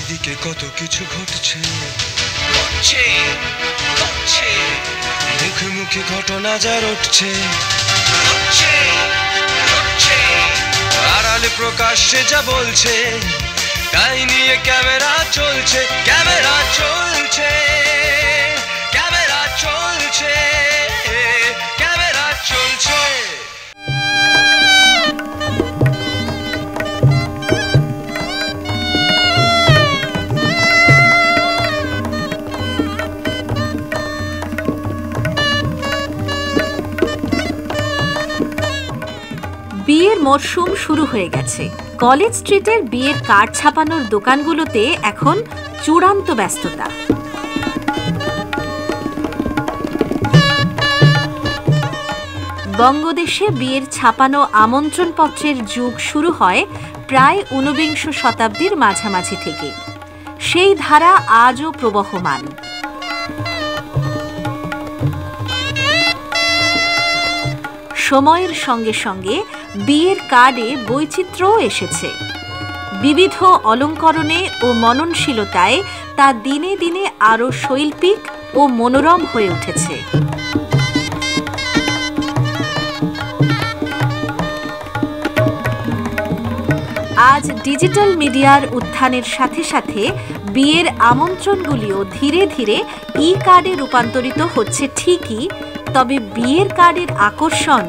চারিদিকে কত কিছু ঘটছে, মুখে মুখে ঘটনা যা রটছে, আড়ালে প্রকাশ্যে যা বলছে, তাই নিয়ে ক্যামেরা চলছে, ক্যামেরা চলছে, ক্যামেরা চলছে, ক্যামেরা চলছে। বিয়ের মরশুম শুরু হয়ে গেছে। কলেজ স্ট্রিটের বিয়ের কার্ড ছাপানোর দোকানগুলোতে এখন চূড়ান্ত ব্যস্ততা। বঙ্গদেশে বিয়ের ছাপানো আমন্ত্রণপত্রের যুগ শুরু হয় প্রায় ঊনবিংশ শতাব্দীর মাঝামাঝি থেকে। সেই ধারা আজও প্রবহমান। সময়ের সঙ্গে সঙ্গে বিয়ের কার্ডে বৈচিত্র্যও এসেছে। বিবিধ অলঙ্করণে ও মননশীলতায় তা দিনে দিনে আরও শৈল্পিক ও মনোরম হয়ে উঠেছে। আজ ডিজিটাল মিডিয়ার উত্থানের সাথে সাথে বিয়ের আমন্ত্রণগুলিও ধীরে ধীরে ই কার্ডে রূপান্তরিত হচ্ছে ঠিকই, তবে বিয়ের কার্ডের আকর্ষণ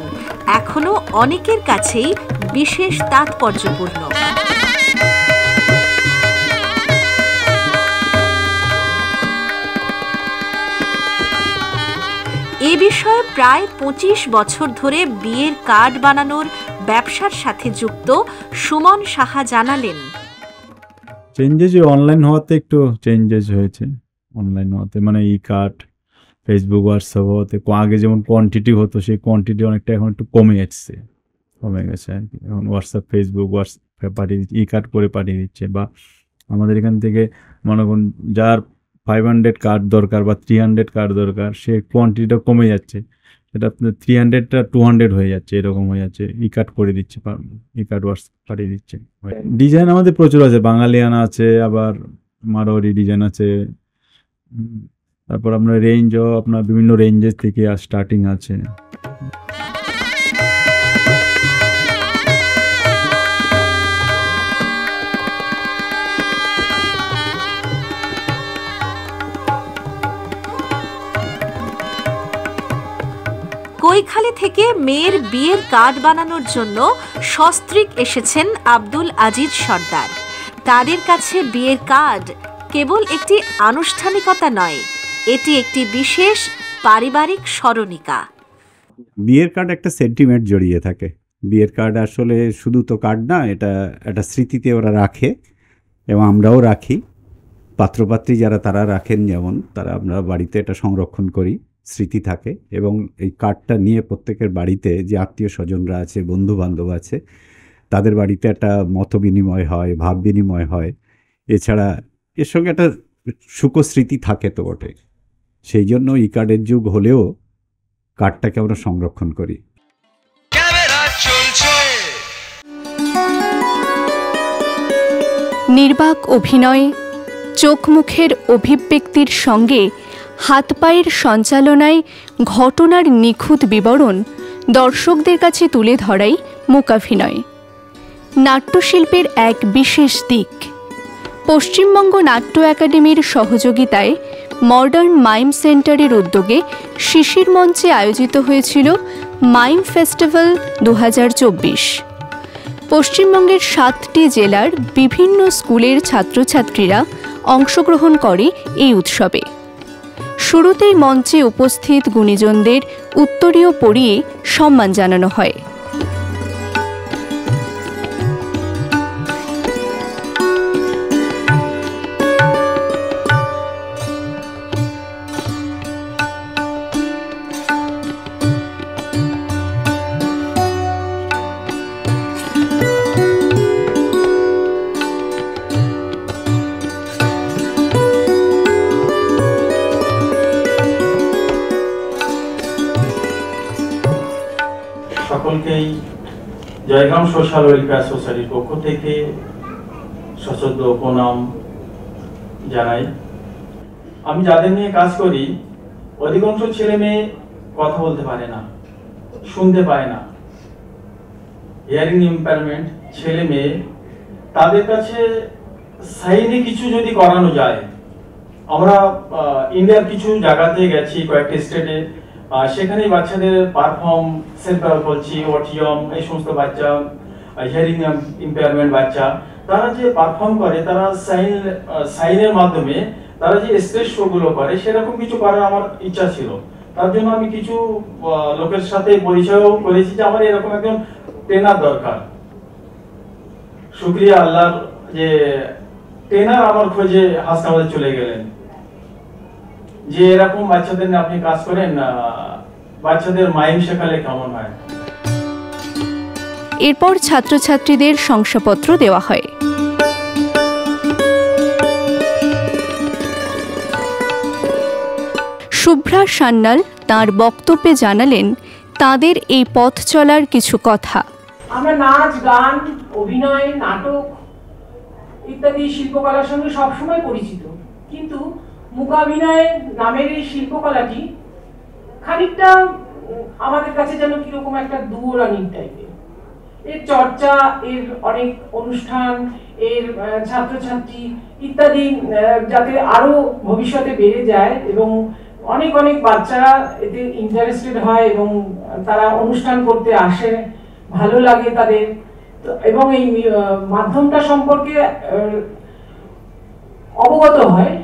এখনো অনেকের কাছেই বিশেষ তাৎপর্যপূর্ণ। এ বিষয়ে প্রায় ২৫ বছর ধরে বিয়ের কার্ড বানানোর ব্যবসার সাথে যুক্ত সুমন সাহা জানালেন, চেঞ্জেস অনলাইন হওয়াতে একটু চেঞ্জেস হয়েছে। অনলাইন হওয়াতে মানে ই কার্ড, ফেসবুক, হোয়াটসঅ্যাপ হতে আগে যেমন কোয়ান্টিটি হতো সেই কোয়ান্টিটি অনেকটা এখন একটু কমে গেছে আর কি। এখন হোয়াটসঅ্যাপ, ফেসবুক, হোয়াটসঅ্যাপ পাঠিয়ে দিচ্ছে, ই কার্ড করে পাঠিয়ে দিচ্ছে। বা আমাদের এখান থেকে মনে করুন যার 500 কার্ড দরকার বা 300 কার্ড দরকার, সে কোয়ান্টিটিটা কমে যাচ্ছে, সেটা আপনার 300টা 200 হয়ে যাচ্ছে, এরকম হয়ে যাচ্ছে। ই কার্ড করে দিচ্ছে, ই কার্ড হোয়াটসঅ্যাপ পাঠিয়ে দিচ্ছে। ডিজাইন আমাদের প্রচুর আছে, বাঙালিয়ানা আছে, আবার মারোয়ারি ডিজাইন আছে। তারপর আপনার রেঞ্জও আপনার বিভিন্ন রেঞ্জের থেকে স্টার্টিং আছে। কৈখালী থেকে মেয়ের বিয়ের কার্ড বানানোর জন্য সস্ত্রীক এসেছেন আব্দুল আজিজ সর্দার। তাদের কাছে বিয়ের কার্ড কেবল একটি আনুষ্ঠানিকতা নয়, এটি একটি বিশেষ পারিবারিক স্মরণিকা। বিয়ের কার্ড একটা সেন্টিমেন্ট জড়িয়ে থাকে। বিয়ের কার্ড আসলে শুধু তো কার্ড না, এটা একটা স্মৃতিতে ওরা রাখে এবং আমরাও রাখি। পাত্রপাত্রী যারা তারা রাখেন, যেমন তারা আমরা বাড়িতে এটা সংরক্ষণ করি, স্মৃতি থাকে। এবং এই কার্ডটা নিয়ে প্রত্যেকের বাড়িতে যে আত্মীয় স্বজনরা আছে, বন্ধু বান্ধব আছে, তাদের বাড়িতে একটা মত বিনিময় হয়, ভাব বিনিময় হয়। এছাড়া এর সঙ্গে একটা সুখস্মৃতি থাকে তো বটে। সেই জন্য ই কার্ডের যুগ হলেও কার্ডটাকে আমরা সংরক্ষণ করি। নির্বাক অভিনয়, চোখ মুখের অভিব্যক্তির সঙ্গে হাত পায়ের সঞ্চালনায় ঘটনার নিখুঁত বিবরণ দর্শকদের কাছে তুলে ধরাই মূকাভিনয়, নাট্যশিল্পের এক বিশেষ দিক। পশ্চিমবঙ্গ নাট্য একাডেমির সহযোগিতায় মডার্ন মাইম সেন্টারের উদ্যোগে শিশির মঞ্চে আয়োজিত হয়েছিল মাইম ফেস্টিভ্যাল ২০২৪। পশ্চিমবঙ্গের ৭টি জেলার বিভিন্ন স্কুলের ছাত্রছাত্রীরা অংশগ্রহণ করে এই উৎসবে। শুরুতেই মঞ্চে উপস্থিত গুণীজনদের উত্তরীয় পরিয়ে সম্মান জানানো হয়। সকলকেই জয়গ্রাম সোশ্যাল ওয়েলফেয়ার সোসাইটির পক্ষ থেকে সশ্রদ্ধ প্রণাম জানাই। আমি যাদের নিয়ে কাজ করি অধিকাংশ ছেলে মেয়ে কথা বলতে পারে না, শুনতে পায় না, হিয়ারিং ইম্পেয়ারমেন্ট ছেলে মেয়ে, তাদের কাছে সাইনে কিছু যদি করানো যায়। আমরা ইন্ডিয়ার কিছু জায়গাতে গেছি, কয়েকটি স্টেটে, সেখানে বাচ্চাদের পারফর্ম সেন্টার বলছি, অটিজম, এই সমস্ত বাচ্চা, হিয়ারিং ইম্পেয়ারমেন্ট বাচ্চা, তারা যে পারফর্ম করে, তারা সাইনের মাধ্যমে তারা যে স্টেজ শোগুলো করে, সেরকম কিছু করার আমার ইচ্ছা ছিল। তার জন্য আমি কিছু লোকের সাথে পরিচয়ও করেছি যে আমার এরকম একজন ট্রেনার দরকার। শুক্রিয়া আল্লাহর যে ট্রেনার আমার খোঁজে হাসনাবাদে চলে গেলেন, যে এরকম বাচ্চাদের নিয়ে আপনি কাজ করেন, বাচ্চাদের মাইম শেখালে কেমন হয়। এরপর ছাত্রছাত্রীদের শংসাপত্র দেওয়া হয়। শুভ্রা সান্যাল তাঁর বক্তব্যে জানালেন তাদের এই পথ চলার কিছু কথা। আমরা নাচ, গান, অভিনয়, নাটক ইত্যাদি শিল্পকলার সঙ্গে সবসময় পরিচিত, কিন্তু মূকাভিনয় নামের এই শিল্পকলাটি খানিকটা আমাদের কাছে যেন কিরকম একটা দূরানি টাইপের। এর চর্চা, এর অনেক অনুষ্ঠান, এর ছাত্রছাত্রী ইত্যাদি যাতে আরো ভবিষ্যতে বেড়ে যায় এবং অনেক অনেক বাচ্চারা এতে ইন্টারেস্টেড হয় এবং তারা অনুষ্ঠান করতে আসে, ভালো লাগে তাদের, এবং এই মাধ্যমটা সম্পর্কে অবগত হয়,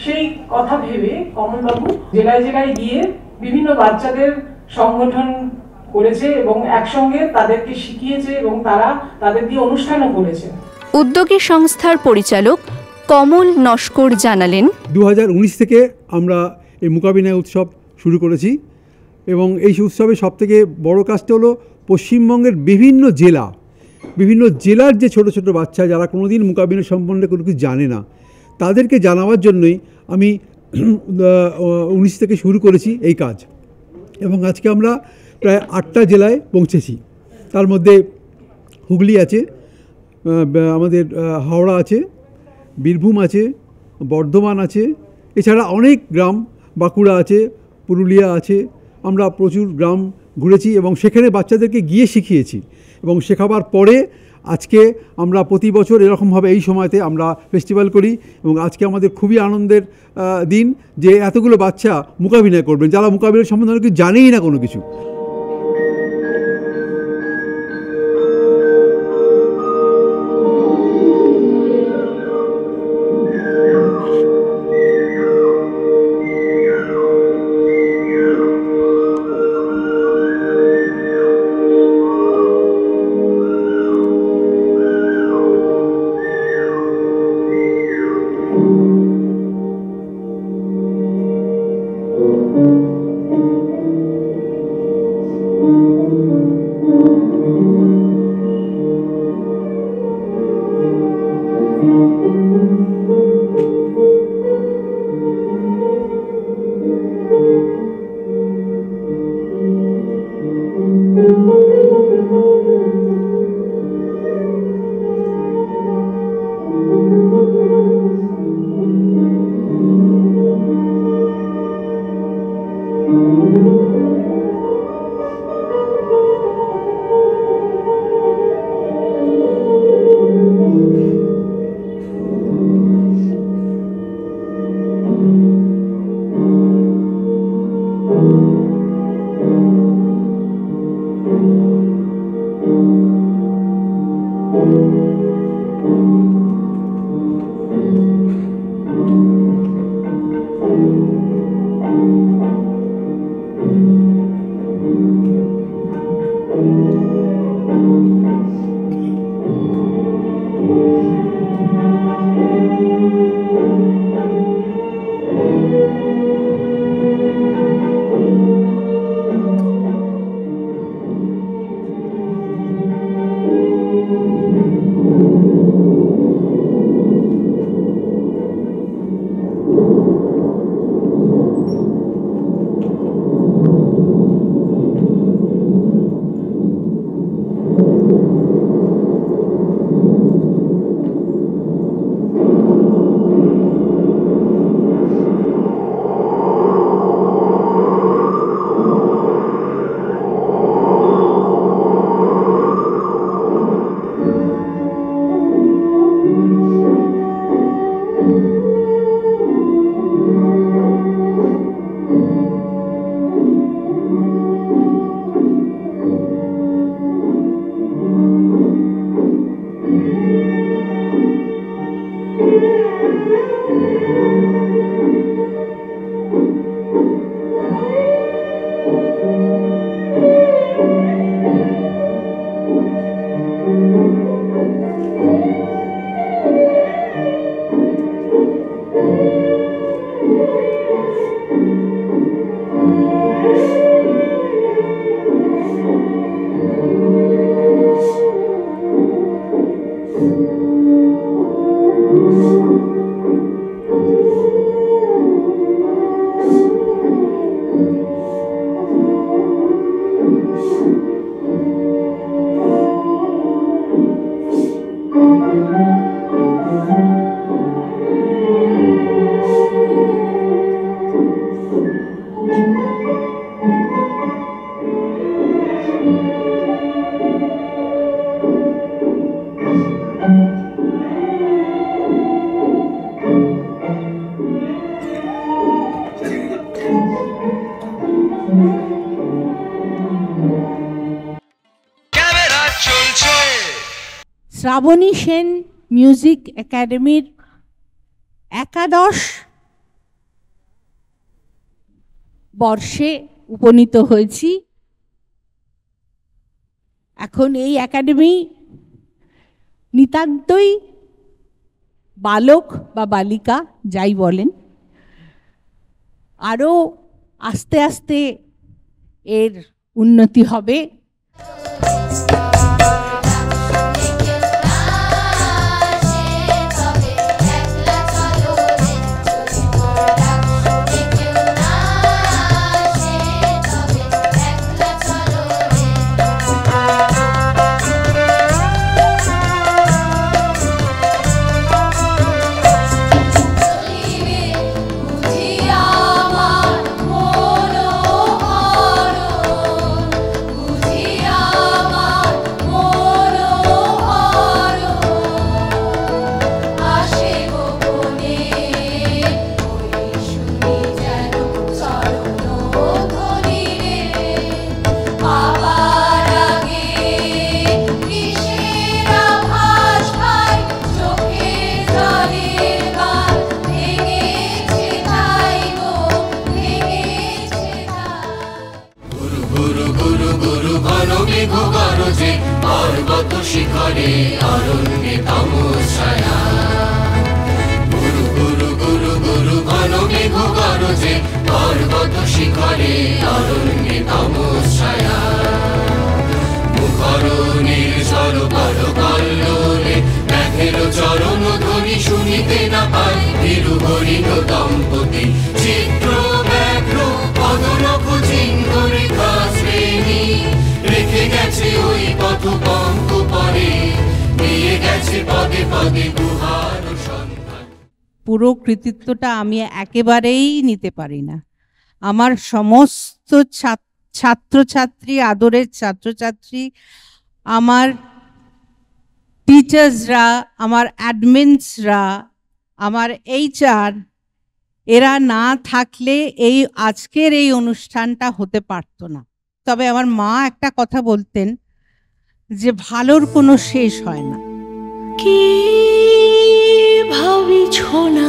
সেই কথা ভেবে কমলবাবু জেলায় জেলায় গিয়ে বিভিন্ন বাচ্চাদের সংগঠন করেছে এবং একসঙ্গে তাদেরকে শিখিয়েছে এবং তারা তাদের দিয়ে অনুষ্ঠানও করেছে। উদ্যোগী সংস্থার পরিচালক কমল নস্কর জানালেন, 2019 থেকে আমরা এই মূকাভিনয় উৎসব শুরু করেছি এবং এই উৎসবের সবথেকে বড় কাজটা হলো পশ্চিমবঙ্গের বিভিন্ন জেলার যে ছোট ছোট বাচ্চা যারা কোনোদিন মূকাভিনয় সম্বন্ধে কোনো কিছু জানে না, তাদেরকে জানাবার জন্যই আমি 19 থেকে শুরু করেছি এই কাজ। এবং আজকে আমরা প্রায় 8টা জেলায় পৌঁছেছি। তার মধ্যে হুগলি আছে, আমাদের হাওড়া আছে, বীরভূম আছে, বর্ধমান আছে, এছাড়া অনেক গ্রাম, বাঁকুড়া আছে, পুরুলিয়া আছে। আমরা প্রচুর গ্রাম ঘুরেছি এবং সেখানে বাচ্চাদেরকে গিয়ে শিখিয়েছি এবং শেখাবার পরে আজকে আমরা প্রতি বছর এরকমভাবে এই সময়তে আমরা ফেস্টিভ্যাল করি এবং আজকে আমাদের খুবই আনন্দের দিন যে এতগুলো বাচ্চা মূকাভিনয় করবেন যারা মূকাভিনয় সম্বন্ধে অনেক কিছু জানেই না কোনো কিছু। শ্রাবণী সেন মিউজিক একাডেমির একাদশ বর্ষে উপনীত হয়েছি। এখন এই একাডেমি নিতান্তই বালক বা বালিকা যাই বলেন, আরও আস্তে আস্তে এর উন্নতি হবে। শিখরে অরণ্যে তমছায়া, গুরু গুরু গুরু গুরু ঘন মেঘ গরজে পর্বত শিখরে অরণ্যে তমছায়া, মুখর নির্ঝর পর কল্লোলে মেঘের চরণ ধ্বনি শুনিতে না পায়, ভীরু হরিণ দম্পতি চিত্র ব্যাঘ্র পদনখ চিহ্ন রেখা শ্রেণী রেখে গেছে ওই পথ পঙ্ক পরে, নিয়ে গেছে পদে পদে গুহার সন্ধান। পুরো কৃতিত্বটা আমি একেবারেই নিতে পারি না। আমার সমস্ত ছাত্রছাত্রী, আদরের ছাত্রছাত্রী, আমার টিচার্সরা, আমার অ্যাডমিনসরা, আমার HR, এরা না থাকলে এই আজকের এই অনুষ্ঠানটা হতে পারতো না। তবে আমার মা একটা কথা বলতেন যে ভালোর কোনো শেষ হয় না। কি ভাবিছ না